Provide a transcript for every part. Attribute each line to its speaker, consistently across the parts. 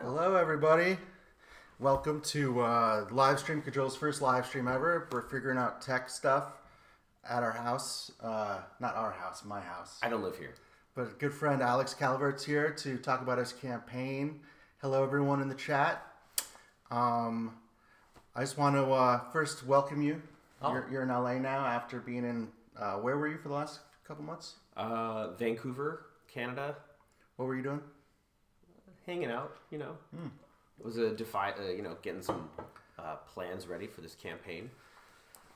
Speaker 1: Hello, everybody. Welcome to live stream, Cajole's first live stream ever. We're figuring out tech stuff at our house. Not our house, my house.
Speaker 2: I don't live here.
Speaker 1: But a good friend Alex Calvert's here to talk about his campaign. Hello, everyone in the chat. I just want to first welcome you.
Speaker 2: Oh.
Speaker 1: You're in LA now after being in, where were you for the last couple months?
Speaker 2: Vancouver, Canada.
Speaker 1: What were you doing?
Speaker 2: Hanging out, It was getting some plans ready for this campaign.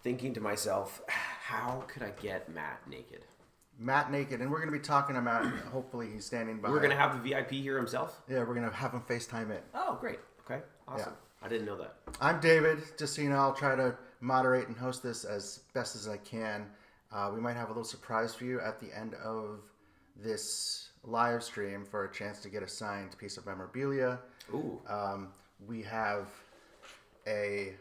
Speaker 2: Thinking to myself, how could I get Matt naked?
Speaker 1: Matt naked, and we're going to be talking about, hopefully he's standing by.
Speaker 2: We're going to have the VIP here himself?
Speaker 1: Yeah, we're going to have him FaceTime in.
Speaker 2: Oh, great. Okay, awesome. Yeah. I didn't know that.
Speaker 1: I'm David. Just so you know, I'll try to moderate and host this as best as I can. We might have a little surprise for you at the end of this live stream for a chance to get a signed piece of memorabilia.
Speaker 2: Ooh.
Speaker 1: We have a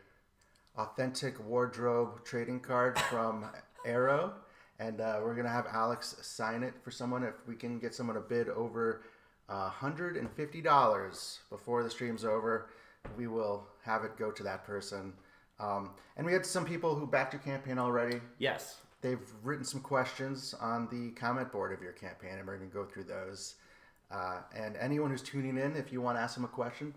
Speaker 1: authentic wardrobe trading card from Arrow, and we're gonna have Alex sign it for someone. If we can get someone to bid over $150 before the stream's over, we will have it go to that person. And we had some people who backed your campaign already.
Speaker 2: Yes.
Speaker 1: They've written some questions on the comment board of your campaign, and we're going to go through those. And anyone who's tuning in, if you want to ask them a question,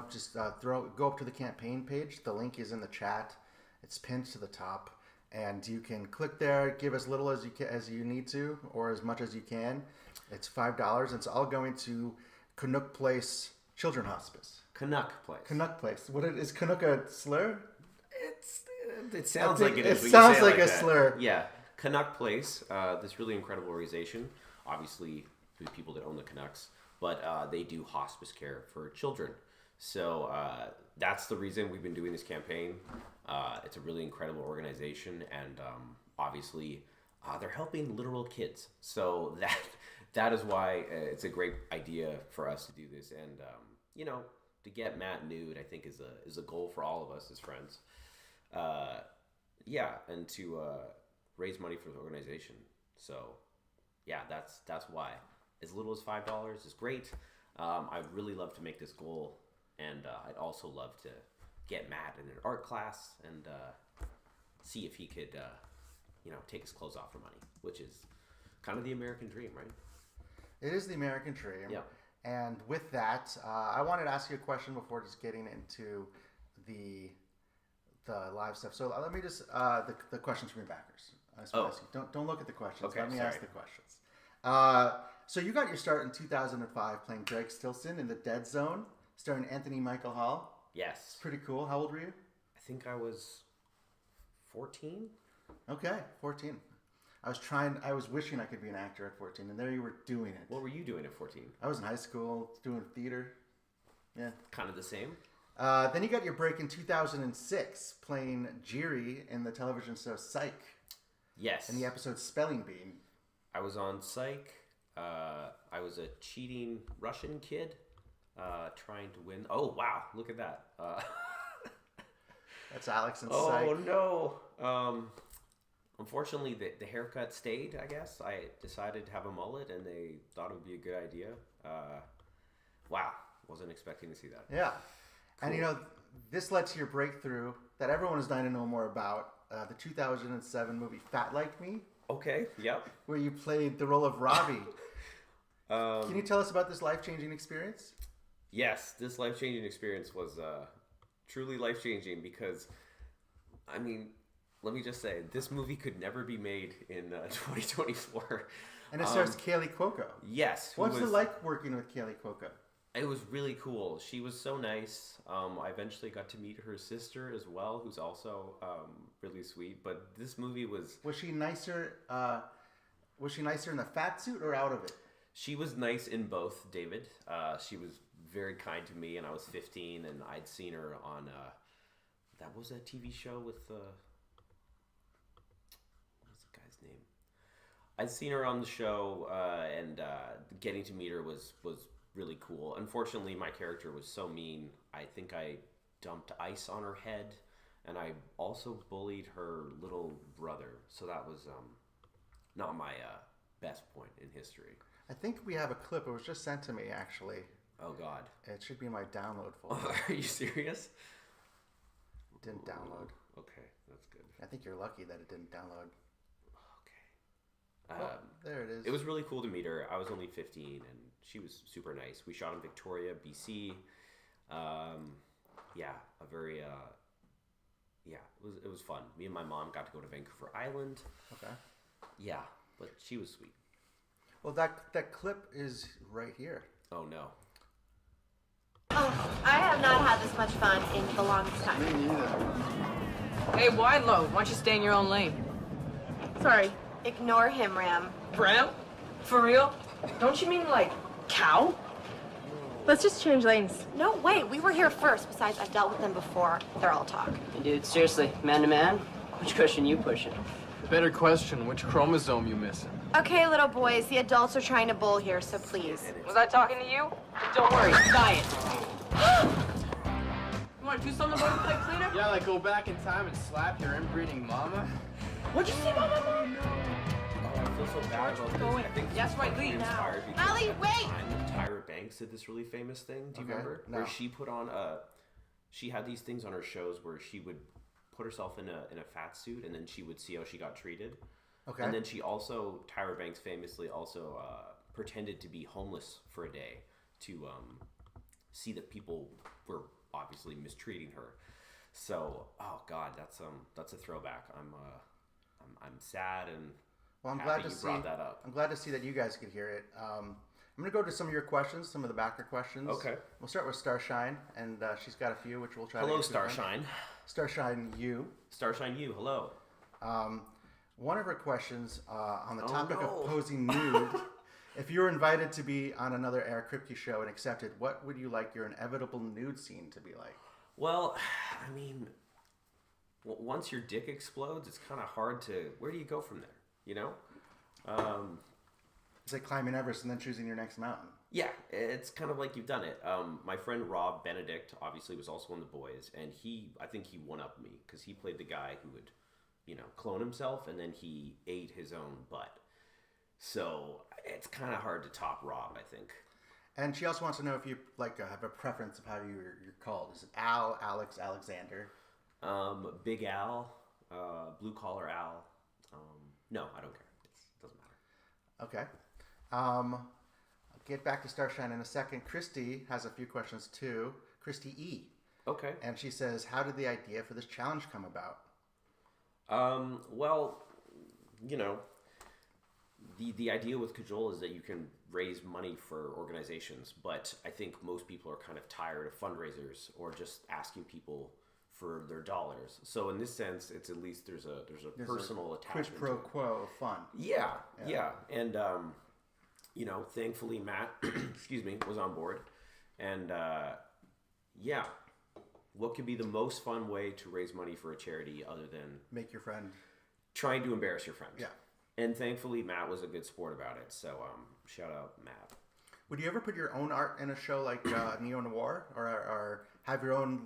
Speaker 1: just go up to the campaign page. The link is in the chat. It's pinned to the top, and you can click there, give as little as you need to, or as much as you can. It's $5, and it's all going to Canuck Place Children's Hospice.
Speaker 2: Canuck Place.
Speaker 1: Canuck Place. Is Canuck a slur?
Speaker 2: It sounds like it is.
Speaker 1: It sounds like a slur.
Speaker 2: Yeah. Canuck Place, this really incredible organization. Obviously, the people that own the Canucks, but they do hospice care for children. So that's the reason we've been doing this campaign. It's a really incredible organization, and obviously, they're helping literal kids. So that is why it's a great idea for us to do this, and to get Matt nude, I think is a goal for all of us as friends. And to raise money for the organization. So, yeah, that's why. As little as $5 is great. I'd really love to make this goal, and I'd also love to get Matt in an art class and see if he could, take his clothes off for money, which is kind of the American dream, right?
Speaker 1: It is the American dream.
Speaker 2: Yeah.
Speaker 1: And with that, I wanted to ask you a question before just getting into the live stuff. So let me just the questions from your backers. Don't look at the questions.
Speaker 2: Okay,
Speaker 1: let me
Speaker 2: sorry.
Speaker 1: ask the questions. So you got your start in 2005 playing Greg Stilson in The Dead Zone, starring Anthony Michael Hall.
Speaker 2: Yes.
Speaker 1: It's pretty cool. How old were you?
Speaker 2: I think I was 14.
Speaker 1: Okay, 14. I was wishing I could be an actor at 14, and there you were doing it.
Speaker 2: What were you doing at 14?
Speaker 1: I was in high school doing theater. Yeah.
Speaker 2: Kind of the same.
Speaker 1: Then you got your break in 2006 playing Jiri in the television show Psych.
Speaker 2: Yes.
Speaker 1: In the episode Spelling Bee.
Speaker 2: I was on Psych. I was a cheating Russian kid trying to win. Oh, wow. Look at that.
Speaker 1: That's Alex and Psych.
Speaker 2: Oh, no. Unfortunately, the haircut stayed, I guess. I decided to have a mullet, and they thought it would be a good idea. Wow. Wasn't expecting to see that.
Speaker 1: Yeah. Cool. And, this led to your breakthrough that everyone is dying to know more about, the 2007 movie Fat Like Me.
Speaker 2: Okay, yep.
Speaker 1: Where you played the role of Robbie. Can you tell us about this life-changing experience?
Speaker 2: Yes, this life-changing experience was truly life-changing because, let me just say, this movie could never be made in 2024.
Speaker 1: And it stars Kaley Cuoco.
Speaker 2: Yes.
Speaker 1: What's it like working with Kaley Cuoco?
Speaker 2: It was really cool. She was so nice. I eventually got to meet her sister as well, who's also really sweet. But this movie was...
Speaker 1: Was she nicer in the fat suit or out of it?
Speaker 2: She was nice in both, David. She was very kind to me, and I was 15, and I'd seen her on... that was a TV show with... what's the guy's name? I'd seen her on the show, and getting to meet her was really cool. Unfortunately, my character was so mean. I think I dumped ice on her head, and I also bullied her little brother. So that was not my best point in history.
Speaker 1: I think we have a clip. It was just sent to me, actually.
Speaker 2: Oh God.
Speaker 1: It should be in my download folder.
Speaker 2: Are you serious?
Speaker 1: Didn't download.
Speaker 2: Okay, that's good.
Speaker 1: I think you're lucky that it didn't download.
Speaker 2: Okay.
Speaker 1: There it is.
Speaker 2: It was really cool to meet her. I was only 15, and she was super nice. We shot in Victoria, BC. Yeah, it was fun. Me and my mom got to go to Vancouver Island.
Speaker 1: Okay.
Speaker 2: Yeah, but she was sweet.
Speaker 1: Well, that clip is right here.
Speaker 2: Oh no.
Speaker 3: Oh, I have not had this much fun in the longest time.
Speaker 1: Me neither.
Speaker 4: Hey, wide load. Why don't you stay in your own lane?
Speaker 3: Sorry. Ignore him, Ram.
Speaker 4: Bram? For real? Don't you mean like cow?
Speaker 3: Let's just change lanes. No, wait. We were here first. Besides, I've dealt with them before. They're all talk.
Speaker 5: Hey, dude, seriously, man to man, which cushion you pushing?
Speaker 6: Better question, which chromosome you missing?
Speaker 3: Okay, little boys. The adults are trying to bull here, so please.
Speaker 4: Was I talking to you? Don't worry, diet. You want to do something about the pipe cleaner?
Speaker 6: Yeah, like go back in time and slap your inbreeding mama?
Speaker 4: What'd you say, Mama?
Speaker 2: Oh, I feel so bad about this. I think
Speaker 4: That's right, leave now.
Speaker 2: inspired because
Speaker 3: Allie,
Speaker 2: at the
Speaker 3: wait!
Speaker 2: time, Tyra Banks did this really famous thing. Do you
Speaker 1: Okay,
Speaker 2: remember?
Speaker 1: no.
Speaker 2: Where she put on she had these things on her shows where she would put herself in a fat suit and then she would see how she got treated.
Speaker 1: Okay.
Speaker 2: And then Tyra Banks famously also pretended to be homeless for a day to see that people were obviously mistreating her. So, oh God, that's a throwback. I'm sad and
Speaker 1: Well, I'm
Speaker 2: happy
Speaker 1: glad to
Speaker 2: you
Speaker 1: see.
Speaker 2: brought that up.
Speaker 1: I'm glad to see that you guys could hear it. I'm going to go to some of your questions, some of the backer questions.
Speaker 2: Okay.
Speaker 1: We'll start with Starshine, and she's got a few, which we'll try
Speaker 2: Hello,
Speaker 1: to get to.
Speaker 2: Starshine.
Speaker 1: Starshine, you.
Speaker 2: Starshine, you. Hello.
Speaker 1: One of her questions on the
Speaker 2: Oh,
Speaker 1: topic
Speaker 2: no.
Speaker 1: of posing nude. If you were invited to be on another Air Crypty show and accepted, what would you like your inevitable nude scene to be like?
Speaker 2: Well, I mean, once your dick explodes, it's kind of hard to. Where do you go from there? You know?
Speaker 1: It's like climbing Everest and then choosing your next mountain.
Speaker 2: Yeah, it's kind of like you've done it. My friend Rob Benedict obviously was also on The Boys, and I think he one-upped me because he played the guy who would, clone himself, and then he ate his own butt. So it's kind of hard to top Rob, I think.
Speaker 1: And she also wants to know if you have a preference of how you're called. Is it Al, Alex, Alexander?
Speaker 2: Big Al, Blue Collar Al. No, I don't care. It doesn't matter.
Speaker 1: Okay. I'll get back to Starshine in a second. Christy has a few questions too. Christy E.
Speaker 2: Okay.
Speaker 1: And she says, how did the idea for this challenge come about?
Speaker 2: Well, the idea with Cajole is that you can raise money for organizations, but I think most people are kind of tired of fundraisers or just asking people for their dollars. So in this sense, it's at least there's a personal attachment.
Speaker 1: Quid pro
Speaker 2: to it.
Speaker 1: quo fun.
Speaker 2: Yeah. And, thankfully Matt, excuse me, was on board. And, what could be the most fun way to raise money for a charity other than
Speaker 1: Make your friend.
Speaker 2: trying to embarrass your friend?
Speaker 1: Yeah.
Speaker 2: And thankfully Matt was a good sport about it. So, shout out Matt.
Speaker 1: Would you ever put your own art in a show like Neo Noir or have your own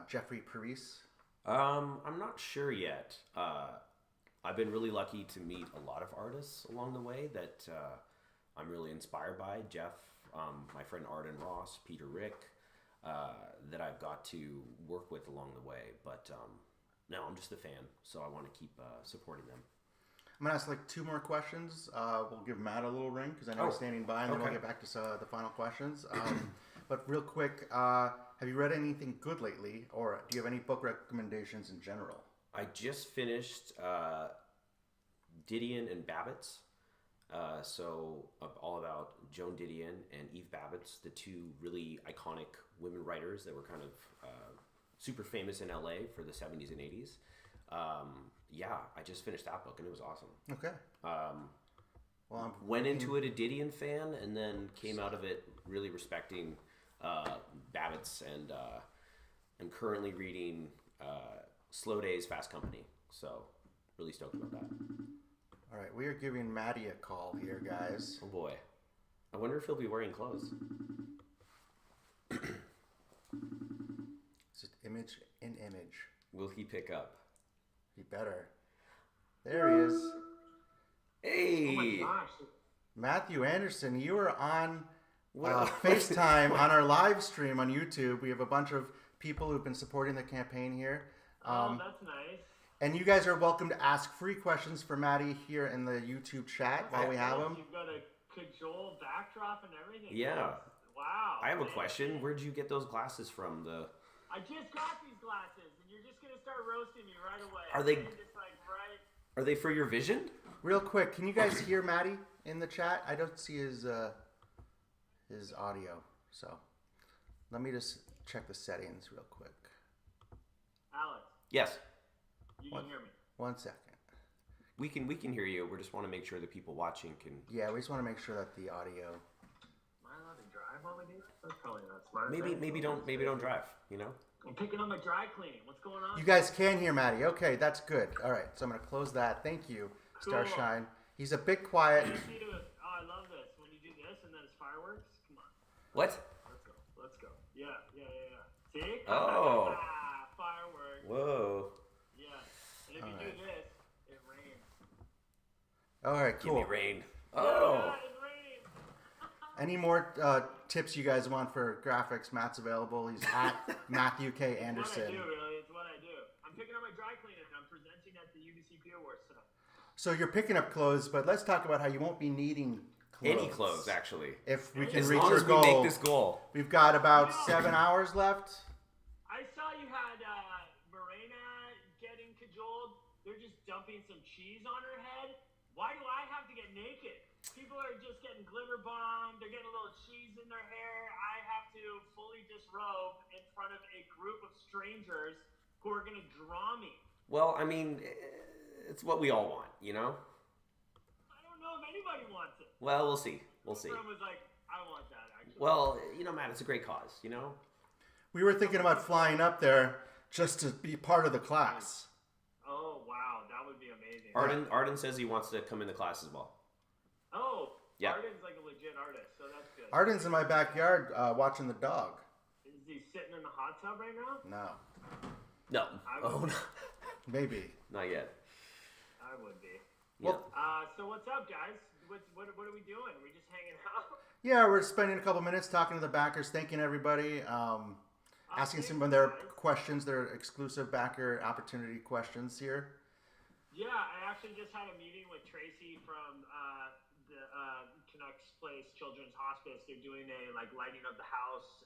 Speaker 1: Jeffrey Parise?
Speaker 2: I'm not sure yet. I've been really lucky to meet a lot of artists along the way that I'm really inspired by. Jeff, my friend Arden Ross, Peter Rick, that I've got to work with along the way. But no, I'm just a fan, so I want to keep supporting them.
Speaker 1: I'm going to ask two more questions. We'll give Matt a little ring because I know he's standing by, and then we'll get back to the final questions. But real quick, have you read anything good lately, or do you have any book recommendations in general?
Speaker 2: I just finished Didion and Babbitts. So all about Joan Didion and Eve Babbitts, the two really iconic women writers that were kind of super famous in LA for the 70s and 80s. I just finished that book and it was awesome.
Speaker 1: Okay. Well,
Speaker 2: went into it a Didion fan and then came out of it really respecting Babbitts, and I'm currently reading Slow Days, Fast Company. So really stoked about that.
Speaker 1: All right, we are giving Maddie a call here, guys.
Speaker 2: Oh boy. I wonder if he'll be wearing clothes.
Speaker 1: It's just image in image.
Speaker 2: Will he pick up?
Speaker 1: He better. There he is.
Speaker 2: Hey!
Speaker 4: Oh my gosh.
Speaker 1: Matthew Anderson, you are on FaceTime on our live stream on YouTube. We have a bunch of people who've been supporting the campaign here.
Speaker 7: That's nice.
Speaker 1: And you guys are welcome to ask free questions for Maddie here in the YouTube chat while we have them.
Speaker 7: You've got a Cajole backdrop and everything.
Speaker 2: Yeah.
Speaker 7: Wow.
Speaker 2: I have a question. Where'd you get those glasses from?
Speaker 7: I just got these glasses, and you're just gonna start roasting me right away.
Speaker 2: Are they?
Speaker 7: Just like, right?
Speaker 2: Are they for your vision?
Speaker 1: Real quick, can you guys hear Maddie in the chat? I don't see his audio, so let me just check the settings real quick.
Speaker 7: Alex.
Speaker 2: Yes.
Speaker 7: You can hear me.
Speaker 1: 1 second.
Speaker 2: We can hear you. We just want to make sure the people watching can.
Speaker 1: Yeah, we just want to make sure that the audio.
Speaker 7: Am I allowed to drive while we do this? That's probably not smart.
Speaker 2: Maybe don't drive. You know.
Speaker 7: I'm picking up my dry cleaning. What's going on?
Speaker 1: You guys can hear Maddie. Okay, that's good. All right, so I'm gonna close that. Thank you,
Speaker 7: Cool.
Speaker 1: Starshine. He's a bit quiet.
Speaker 7: I love this. When you do this and then it's fireworks. Come on.
Speaker 2: What?
Speaker 7: Let's go. Yeah. See?
Speaker 2: Oh.
Speaker 7: Fireworks.
Speaker 2: Whoa.
Speaker 7: Yeah. And if you do this, it rains.
Speaker 1: All right,
Speaker 2: Give
Speaker 1: cool.
Speaker 2: me rain.
Speaker 7: Yeah,
Speaker 2: Oh.
Speaker 7: it's raining.
Speaker 1: Any more tips you guys want for graphics? Matt's available. He's at Matthew K.
Speaker 7: It's what I
Speaker 1: Anderson.
Speaker 7: do, really. It's what I do. I'm picking up my dry cleaning and I'm presenting at the UBCP Awards tonight.
Speaker 1: So you're picking up clothes, but let's talk about how you won't be needing clothes.
Speaker 2: Any clothes, actually.
Speaker 1: If we can
Speaker 2: As
Speaker 1: reach
Speaker 2: long
Speaker 1: your
Speaker 2: as we
Speaker 1: goal.
Speaker 2: make this goal.
Speaker 1: We've got about 7 hours left.
Speaker 7: I saw you had Morena getting cajoled. They're just dumping some cheese on her head. Why do I have to get naked? People are just getting glitter bombed. They're getting a little cheese in their hair. I have to fully disrobe in front of a group of strangers who are going to draw me.
Speaker 2: Well, I mean, it's what we all want, you know?
Speaker 7: I don't know if anybody wants it.
Speaker 2: Well, we'll see. We'll see.
Speaker 7: My friend was like, I want that, actually.
Speaker 2: Well, you know, Matt, it's a great cause, you know?
Speaker 1: We were thinking about flying up there just to be part of the class.
Speaker 7: Oh, wow. That would be amazing.
Speaker 2: Arden says he wants to come into class as well.
Speaker 7: Oh,
Speaker 2: Yeah.
Speaker 7: Arden's like a legit artist, so that's good.
Speaker 1: Arden's in my backyard watching the dog.
Speaker 7: Is he sitting in the hot tub right now?
Speaker 1: No.
Speaker 2: No.
Speaker 7: I
Speaker 2: Oh,
Speaker 7: would-
Speaker 2: no.
Speaker 1: Maybe.
Speaker 2: Not yet.
Speaker 7: I would be.
Speaker 1: Well,
Speaker 7: So what's up, guys? What are we doing? Are we just hanging out?
Speaker 1: yeah, we're spending a couple minutes talking to the backers, thanking everybody, asking some of their questions, their exclusive backer opportunity questions here.
Speaker 7: Yeah, I actually just had a meeting with Tracy from the Canuck Place Children's Hospice. They're doing a lighting of the house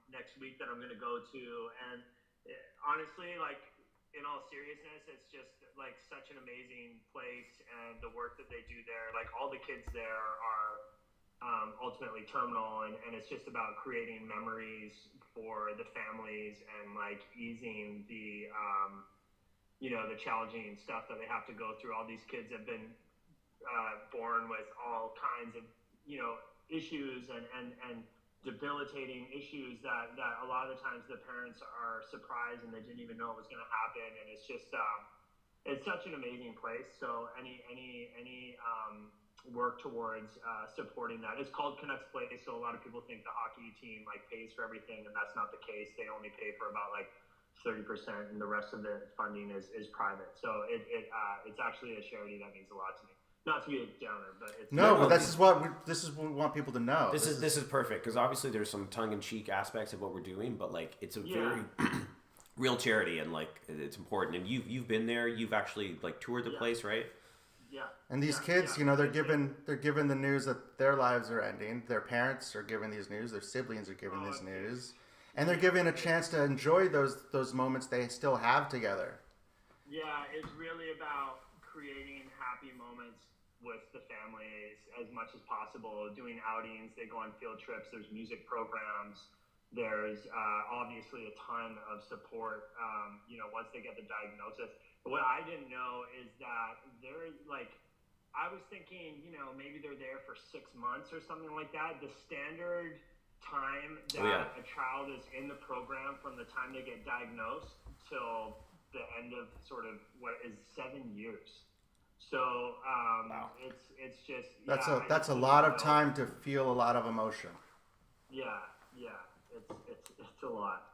Speaker 7: next week that I'm going to go to, and honestly, in all seriousness, it's just such an amazing place, and the work that they do there, all the kids there are ultimately terminal, and it's just about creating memories for the families and easing the the challenging stuff that they have to go through. All these kids have been born with all kinds of issues and debilitating issues that a lot of the times the parents are surprised and they didn't even know it was going to happen, and it's just it's such an amazing place. So any work towards supporting that. It's called Canuck Place, so a lot of people think the hockey team pays for everything, and that's not the case. They only pay for about 30%, and the rest of the funding is private. So it's actually a charity that means a lot to me. Not to be a downer, but it's
Speaker 1: but this is what we want people to know.
Speaker 2: This is perfect, because obviously there's some tongue-in-cheek aspects of what we're doing, but it's a very real charity, and it's important. And you've been there. You've actually toured the place, right?
Speaker 7: Yeah.
Speaker 1: And these kids, they're given the news that their lives are ending. Their parents are given these news. Their siblings are given this news, and they're given a chance to enjoy those moments they still have together.
Speaker 7: Yeah, it's really about creating happy moments with the families as much as possible, doing outings. They go on field trips. There's music programs. There's obviously a ton of support, once they get the diagnosis. But what I didn't know is that they're I was thinking, maybe they're there for 6 months or something like that. The standard time that a child is in the program from the time they get diagnosed till the end of sort of what is 7 years. So
Speaker 2: wow.
Speaker 7: it's just
Speaker 1: that's a lot of time to feel a lot of emotion.
Speaker 7: Yeah, it's a lot.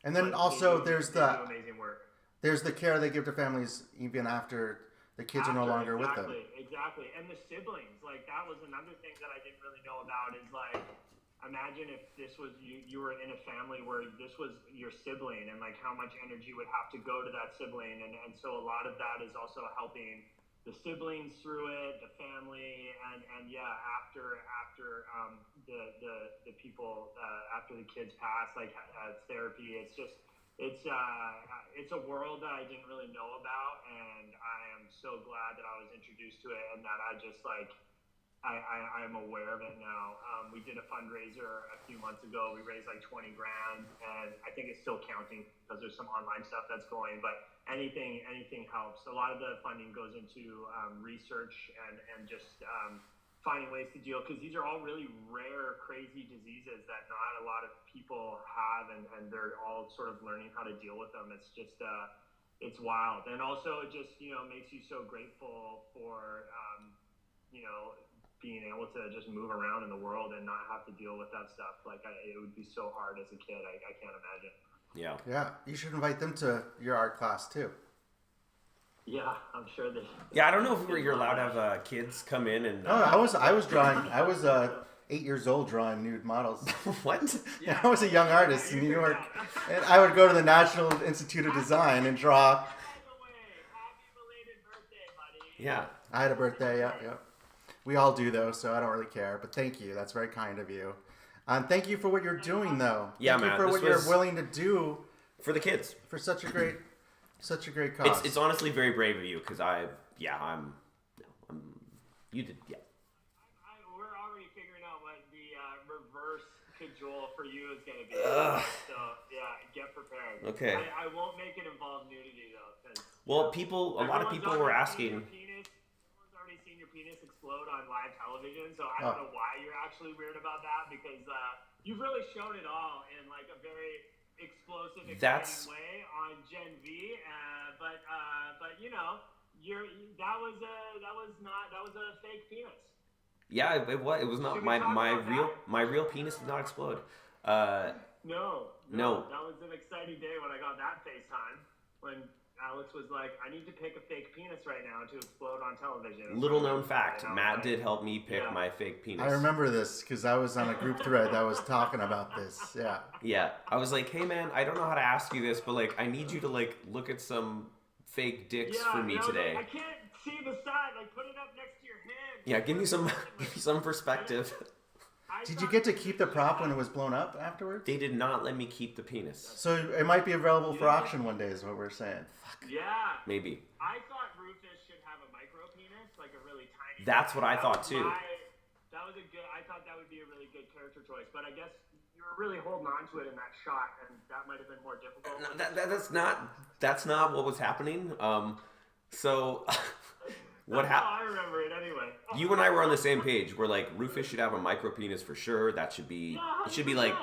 Speaker 1: And then also there's
Speaker 7: they do amazing work.
Speaker 1: There's the care they give to families even after the kids are no longer with them.
Speaker 7: Exactly. And the siblings, that was another thing that I didn't really know about is imagine if this was you were in a family where this was your sibling, and like how much energy would have to go to that sibling, and so a lot of that is also helping the siblings through it, the family, and yeah, after the people after the kids pass, like therapy. It's a world that I didn't really know about, and I am so glad that I was introduced to it, and that I just like I'm aware of it now. We did a fundraiser a few months ago. We raised like 20 grand, and I think it's still counting because there's some online stuff that's going, but anything helps. A lot of the funding goes into research and just finding ways to deal, because these are all really rare, crazy diseases that not a lot of people have, and they're all sort of learning how to deal with them. It's just it's wild, and also it just makes you so grateful for being able to just move around in the world and not have to deal with that stuff. Like it would be so hard as a kid. I can't imagine.
Speaker 1: Yeah, you should invite them to your art class too.
Speaker 7: Yeah, I'm sure they.
Speaker 2: Yeah, I don't know if you're allowed to have kids come in and.
Speaker 1: No, I was drawing. I was 8 years old drawing nude models.
Speaker 2: What?
Speaker 1: Yeah, I was a young artist in New York, and I would go to the National Institute of Design and draw.
Speaker 7: By the way, happy belated birthday, buddy.
Speaker 2: Yeah.
Speaker 1: I had a birthday. Yep. We all do though, so I don't really care. But thank you. That's very kind of you. Thank you for what you're doing, though.
Speaker 2: Yeah,
Speaker 1: thank
Speaker 2: man.
Speaker 1: you for what you're willing to do
Speaker 2: for the kids.
Speaker 1: For such a great cause.
Speaker 2: It's honestly very brave of you, because I'm. You did, yeah.
Speaker 7: We're already figuring out what the reverse cajole for you is going to be. So yeah, get prepared.
Speaker 2: Okay.
Speaker 7: I won't make it involve nudity though.
Speaker 2: Well, a lot of people were asking.
Speaker 7: Everyone's already seen your penis explode on live television, so I don't know why you're actually weird about that, because you've really shown it all in like a very explosive, exciting way on Gen V. But that was a fake penis.
Speaker 2: Yeah, it was not my real penis did not explode.
Speaker 7: No. That was an exciting day when I got that FaceTime when Alex was like, I need to pick a fake penis right now to explode on television.
Speaker 2: Little known fact, Matt did help me pick my fake penis.
Speaker 1: I remember this because I was on a group thread that was talking about this. Yeah.
Speaker 2: Yeah. I was like, hey man, I don't know how to ask you this, but like I need you to like look at some fake dicks for me today.
Speaker 7: I can't see the side. Like put it up next to your hand.
Speaker 2: Yeah, give me some perspective.
Speaker 1: Did you get to keep the prop when it was blown up afterwards?
Speaker 2: They did not let me keep the penis.
Speaker 1: So it might be available for auction one day, is what we're saying.
Speaker 7: Yeah.
Speaker 2: Maybe.
Speaker 7: I thought Rufus should have a micro penis, like a really tiny.
Speaker 2: That's what I thought too.
Speaker 7: I thought that would be a really good character choice, but I guess you were really holding on to it in that shot, and that might have been more difficult.
Speaker 2: No, that's not what was happening. So. What happened?
Speaker 7: I remember it anyway.
Speaker 2: You and I were on the same page. We're like, Rufus should have a micro penis for sure. That should be. It should be like.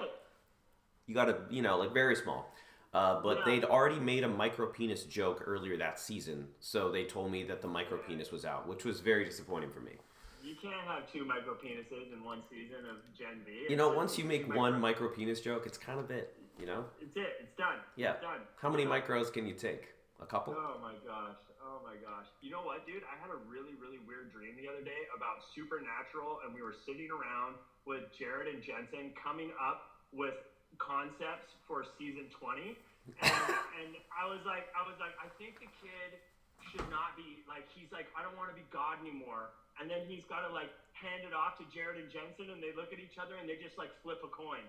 Speaker 2: You gotta, like very small. But they'd already made a micro penis joke earlier that season, so they told me that the micro penis was out, which was very disappointing for me.
Speaker 7: You can't have 2 micro penises in one season of Gen V.
Speaker 2: Once you make one micro penis joke, it's kind of it.
Speaker 7: It's it. It's done.
Speaker 2: Yeah.
Speaker 7: It's done.
Speaker 2: How many micros can you take? A couple?
Speaker 7: Oh my gosh. You know what, dude? I had a really, really weird dream the other day about Supernatural, and we were sitting around with Jared and Jensen coming up with concepts for season 20. And I was like, I think the kid should not be like, he's like, I don't want to be God anymore. And then he's got to like hand it off to Jared and Jensen, and they look at each other and they just like flip a coin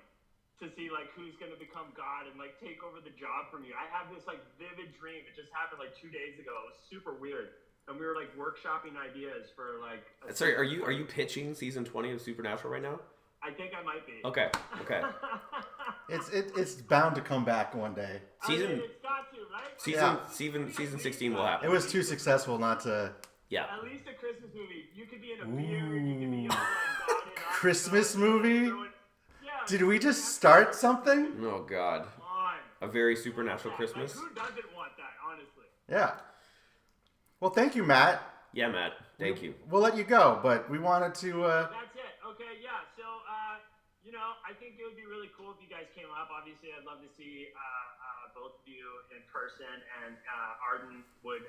Speaker 7: to see like who's going to become God and like take over the job from you. I have this like vivid dream. It just happened like 2 days ago. It was super weird. And we were like workshopping ideas for like.
Speaker 2: Sorry, are you pitching season 20 of Supernatural right now?
Speaker 7: I think I might be.
Speaker 2: Okay.
Speaker 1: It's bound to come back one day.
Speaker 7: It's got to, right?
Speaker 2: Season 16 will happen.
Speaker 1: It was too successful not to.
Speaker 2: Yeah.
Speaker 7: At least a Christmas movie. You could be in a beard. You could be on like God.
Speaker 1: Christmas movie? Did we just start something?
Speaker 2: Oh God.
Speaker 7: Come on.
Speaker 2: A very supernatural Christmas.
Speaker 7: Like, who doesn't want that, honestly?
Speaker 1: Yeah. Well, thank you, Matt.
Speaker 2: Yeah, Matt. Thank you.
Speaker 1: We'll let you go, but we wanted to.
Speaker 7: That's it. Okay, yeah. So, I think it would be really cool if you guys came up. Obviously, I'd love to see both of you in person, and Arden would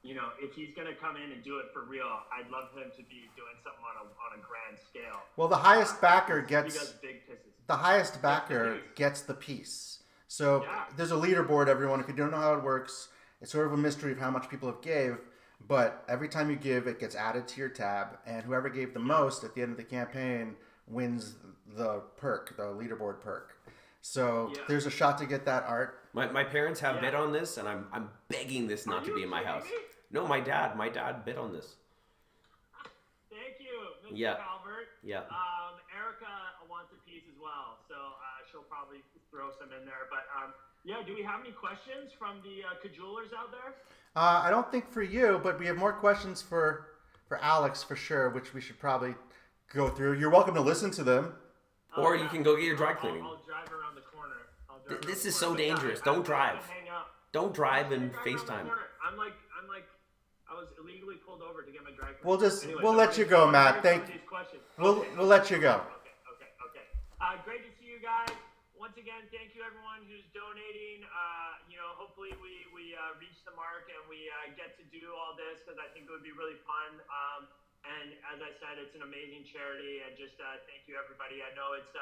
Speaker 7: if he's gonna come in and do it for real, I'd love him to be doing something on a grand scale.
Speaker 1: Well, the highest backer
Speaker 7: He
Speaker 1: gets
Speaker 7: does big pisses.
Speaker 1: the highest backer gets the piece. So there's a leaderboard, everyone. If you don't know how it works, it's sort of a mystery of how much people have gave. But every time you give, it gets added to your tab, and whoever gave the most at the end of the campaign wins the perk, the leaderboard perk. So there's a shot to get that art.
Speaker 2: My parents have bid on this, and I'm begging this not to be in my house. No, my dad bid on this.
Speaker 7: Thank you, Mr. Calvert.
Speaker 2: Yeah.
Speaker 7: Erica wants a piece as well, so she'll probably throw some in there. But do we have any questions from the cajolers out there?
Speaker 1: I don't think for you, but we have more questions for Alex for sure, which we should probably go through. You're welcome to listen to them.
Speaker 2: Or you can go get your dry cleaning.
Speaker 7: I'll drive around the corner.
Speaker 2: This is so dangerous. Don't drive. Don't drive and FaceTime.
Speaker 7: I'm like, I was illegally pulled over to get my dry cleaning.
Speaker 1: We'll let you go, Matt. We'll let you go.
Speaker 7: Okay. Great to see you guys. Once again, thank you everyone who's donating. Hopefully we reach the mark and we get to do all this because I think it would be really fun. And as I said, it's an amazing charity. And just thank you everybody. I know it's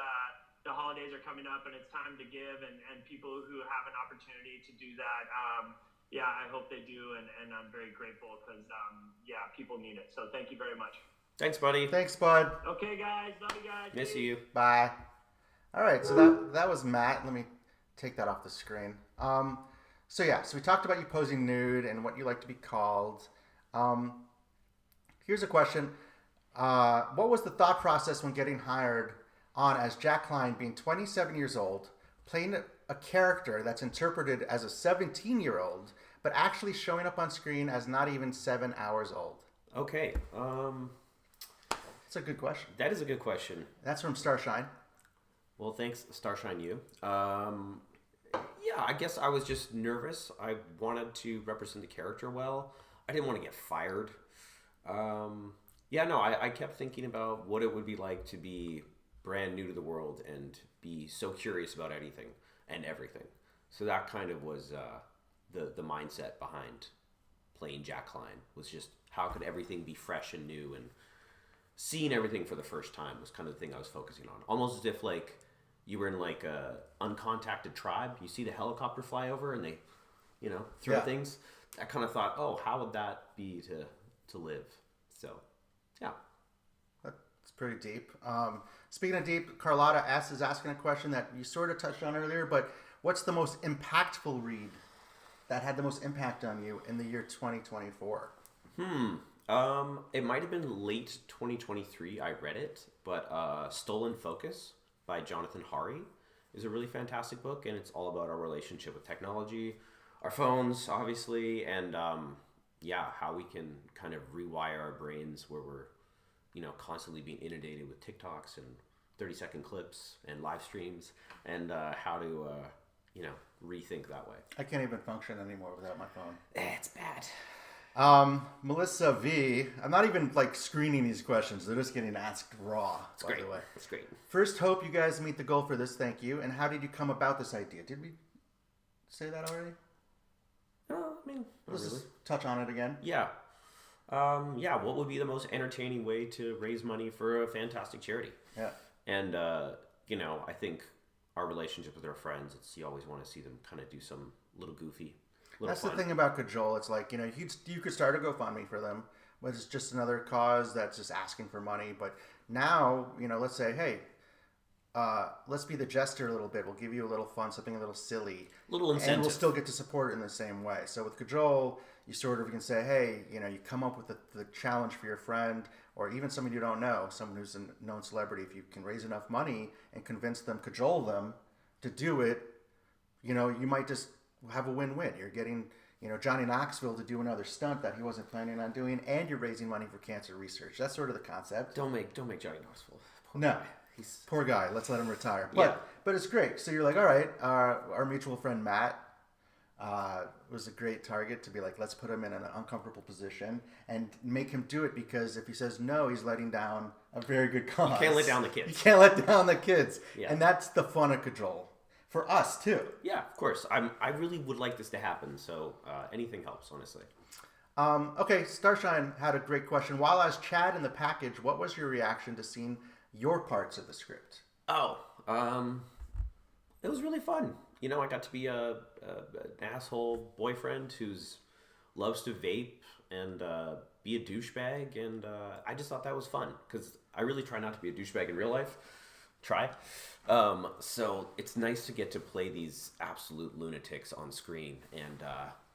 Speaker 7: the holidays are coming up and it's time to give and people who have an opportunity to do that. I hope they do. And I'm very grateful because, people need it. So thank you very much.
Speaker 2: Thanks, buddy.
Speaker 1: Thanks, bud.
Speaker 7: Okay, guys. Love you guys.
Speaker 2: Miss you.
Speaker 1: Bye. All right, so that was Matt. Let me take that off the screen. So we talked about you posing nude and what you like to be called. Here's a question. What was the thought process when getting hired on as Jack Klein, being 27 years old, playing a character that's interpreted as a 17-year-old, but actually showing up on screen as not even 7 hours old?
Speaker 2: Okay.
Speaker 1: That's a good question.
Speaker 2: That is a good question.
Speaker 1: That's from Starshine.
Speaker 2: Well, thanks, Starshine you. I guess I was just nervous. I wanted to represent the character well. I didn't want to get fired. I kept thinking about what it would be like to be brand new to the world and be so curious about anything and everything. So that kind of was the mindset behind playing Jack Klein, was just how could everything be fresh and new, and seeing everything for the first time was kind of the thing I was focusing on. Almost as if like you were in like a uncontacted tribe. You see the helicopter fly over and they, throw things. I kind of thought, how would that be to live? So, yeah.
Speaker 1: That's pretty deep. Speaking of deep, Carlotta is asking a question that you sort of touched on earlier, but what's the most impactful read that had the most impact on you in the year 2024?
Speaker 2: It might have been late 2023 I read it, but Stolen Focus by Jonathan Hari is a really fantastic book, and it's all about our relationship with technology, our phones, obviously, and how we can kind of rewire our brains where we're, constantly being inundated with TikToks and 30-second clips and live streams, and how to, rethink that way.
Speaker 1: I can't even function anymore without my phone.
Speaker 2: It's bad.
Speaker 1: Melissa V. I'm not even screening these questions. They're just getting asked raw.
Speaker 2: It's great. It's great.
Speaker 1: First, hope you guys meet the goal for this. Thank you. And how did you come about this idea? Did we say that already?
Speaker 2: No,
Speaker 1: Let's just touch on it again.
Speaker 2: Yeah. What would be the most entertaining way to raise money for a fantastic charity?
Speaker 1: Yeah.
Speaker 2: And, I think our relationship with our friends, you always want to see them kind of do some little goofy.
Speaker 1: That's fun. The thing about Cajole. It's like, you could start a GoFundMe for them, but it's just another cause that's just asking for money. But now, let's say, hey, let's be the jester a little bit. We'll give you a little fun, something a little silly.
Speaker 2: Little incentive.
Speaker 1: And we'll still get to support it in the same way. So with Cajole, you sort of can say, hey, you come up with the challenge for your friend, or even someone you don't know, someone who's a known celebrity. If you can raise enough money and convince them, cajole them to do it, you might just have a win-win. You're getting, Johnny Knoxville to do another stunt that he wasn't planning on doing, and you're raising money for cancer research. That's sort of the concept.
Speaker 2: Don't make Johnny Knoxville.
Speaker 1: Poor guy. Let's let him retire. But it's great. So you're like, all right, our mutual friend Matt was a great target to be like, let's put him in an uncomfortable position and make him do it, because if he says no, he's letting down a very good cause.
Speaker 2: You can't let down the kids.
Speaker 1: You can't let down the kids.
Speaker 2: Yeah.
Speaker 1: And that's the fun of Cajole. For us, too.
Speaker 2: Yeah, of course. I really would like this to happen, so anything helps, honestly.
Speaker 1: Okay, Starshine had a great question. While I was Chad in the package, what was your reaction to seeing your parts of the script?
Speaker 2: Oh, it was really fun. You know, I got to be an asshole boyfriend who's loves to vape and be a douchebag, and I just thought that was fun because I really try not to be a douchebag in real life. Try. So it's nice to get to play these absolute lunatics on screen and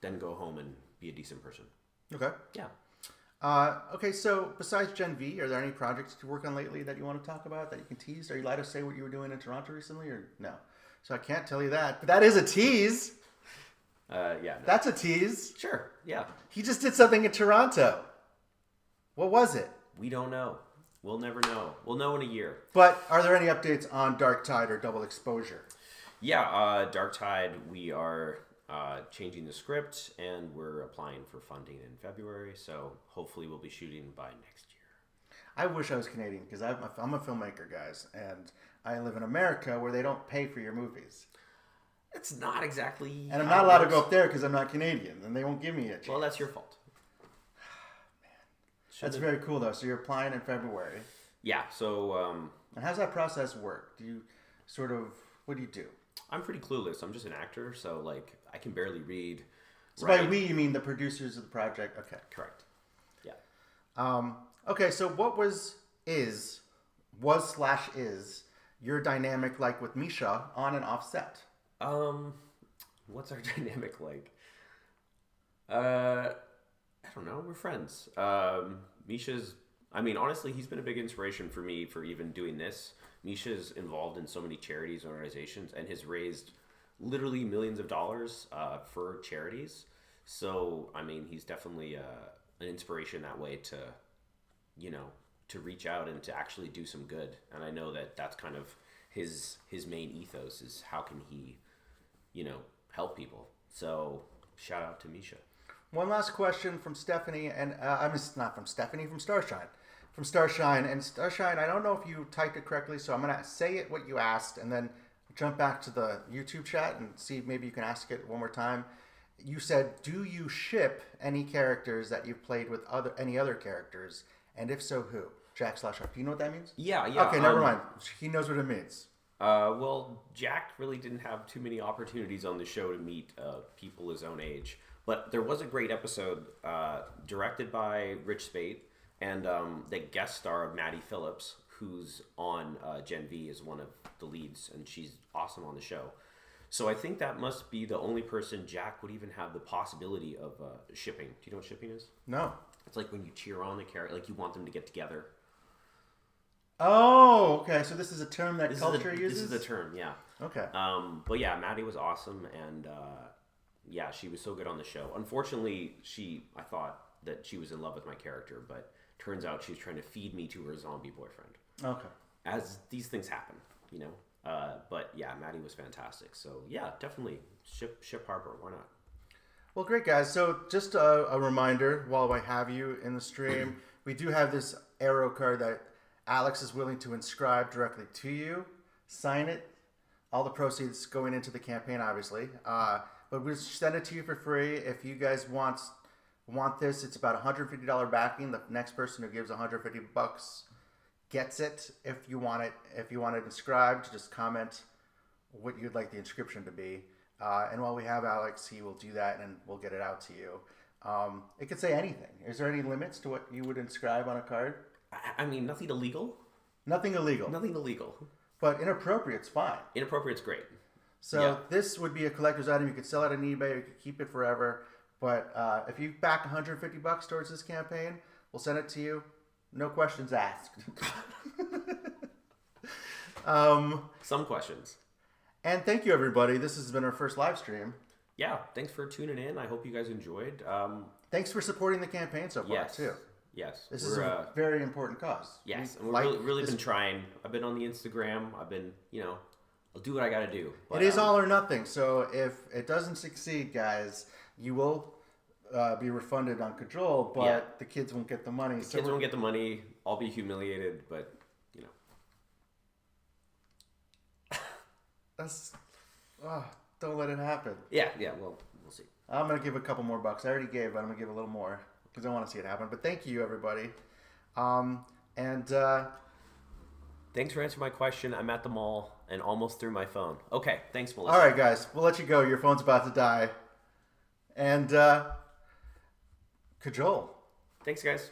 Speaker 2: then go home and be a decent person.
Speaker 1: Okay.
Speaker 2: Yeah.
Speaker 1: Okay, so besides Gen V, are there any projects you're working on lately that you want to talk about that you can tease? Are you allowed to say what you were doing in Toronto recently, or no? So I can't tell you that, but that is a tease.
Speaker 2: Yeah. No.
Speaker 1: That's a tease.
Speaker 2: Sure. Yeah.
Speaker 1: He just did something in Toronto. What was it?
Speaker 2: We don't know. We'll never know. We'll know in a year.
Speaker 1: But are there any updates on Dark Tide or Double Exposure?
Speaker 2: Yeah, Dark Tide, we are changing the script and we're applying for funding in February. So hopefully we'll be shooting by next year.
Speaker 1: I wish I was Canadian because I'm a filmmaker, guys, and I live in America where they don't pay for your movies.
Speaker 2: It's not exactly.
Speaker 1: And I'm not allowed to go up there because I'm not Canadian, and they won't give me a chance.
Speaker 2: Well, that's your fault.
Speaker 1: That's very cool, though. So you're applying in February.
Speaker 2: Yeah. So.
Speaker 1: And how's that process work? Do you what do you do?
Speaker 2: I'm pretty clueless. I'm just an actor, so like I can barely read.
Speaker 1: So by we, you mean the producers of the project? Okay.
Speaker 2: Correct. Yeah.
Speaker 1: Okay. So what was your dynamic like with Misha on and off set?
Speaker 2: What's our dynamic like? I don't know. We're friends. Misha's, I mean, honestly, he's been a big inspiration for me for even doing this. Misha's involved in so many charities and organizations and has raised literally millions of dollars for charities. So, I mean, he's definitely an inspiration that way to, to reach out and to actually do some good. And I know that that's kind of his main ethos is how can he, help people. So, shout out to Misha.
Speaker 1: One last question from Stephanie, and not from Stephanie, from Starshine. From Starshine. And Starshine, I don't know if you typed it correctly, so I'm going to say it what you asked, and then jump back to the YouTube chat and see if maybe you can ask it one more time. You said, do you ship any characters that you've played with any other characters? And if so, who? Jack/Shark. Do you know what that means?
Speaker 2: Yeah.
Speaker 1: Okay, never mind. He knows what it means.
Speaker 2: Well, Jack really didn't have too many opportunities on the show to meet people his own age. But there was a great episode directed by Rich Spate and the guest star of Maddie Phillips, who's on Gen V, is one of the leads, and she's awesome on the show. So I think that must be the only person Jack would even have the possibility of shipping. Do you know what shipping is?
Speaker 1: No.
Speaker 2: It's like when you cheer on the character, like you want them to get together.
Speaker 1: Oh, okay. So this is a term that culture uses?
Speaker 2: This is a term, yeah.
Speaker 1: Okay.
Speaker 2: But yeah, Maddie was awesome, and yeah, she was so good on the show. Unfortunately, I thought that she was in love with my character, but turns out she was trying to feed me to her zombie boyfriend.
Speaker 1: Okay.
Speaker 2: As these things happen, But yeah, Maddie was fantastic. So yeah, definitely ship Harper. Why not?
Speaker 1: Well, great, guys. So just a reminder, while I have you in the stream, we do have this arrow card that Alex is willing to inscribe directly to you. Sign it. All the proceeds going into the campaign, obviously. But we'll send it to you for free. If you guys want this, it's about $150 backing. The next person who gives $150 gets it. If you want it inscribed, just comment what you'd like the inscription to be. And while we have Alex, he will do that, and we'll get it out to you. It could say anything. Is there any limits to what you would inscribe on a card?
Speaker 2: I mean, nothing illegal.
Speaker 1: Nothing illegal.
Speaker 2: Nothing illegal.
Speaker 1: But inappropriate's fine.
Speaker 2: Inappropriate's great.
Speaker 1: So This would be a collector's item. You could sell it on eBay. You could keep it forever. But if you back $150 towards this campaign, we'll send it to you. No questions asked.
Speaker 2: Some questions.
Speaker 1: And thank you, everybody. This has been our first live stream.
Speaker 2: Yeah, thanks for tuning in. I hope you guys enjoyed.
Speaker 1: Thanks for supporting the campain so far, too.
Speaker 2: Yes.
Speaker 1: This is a very important cause.
Speaker 2: Yes, and we've really been trying. I've been on the Instagram. I've been, I'll do what I got to do. But,
Speaker 1: it is all or nothing. So if it doesn't succeed, guys, you will be refunded on Cajole, but the kids won't get the money.
Speaker 2: The kids won't get the money. I'll be humiliated, but,
Speaker 1: That's... don't let it happen.
Speaker 2: Yeah, well, we'll see.
Speaker 1: I'm gonna give a couple more bucks. I already gave, but I'm gonna give a little more because I want to see it happen. But thank you, everybody.
Speaker 2: Thanks for answering my question. I'm at the mall and almost threw my phone. Okay, thanks, Melissa.
Speaker 1: All right, guys, we'll let you go. Your phone's about to die. And Cajole.
Speaker 2: Thanks, guys.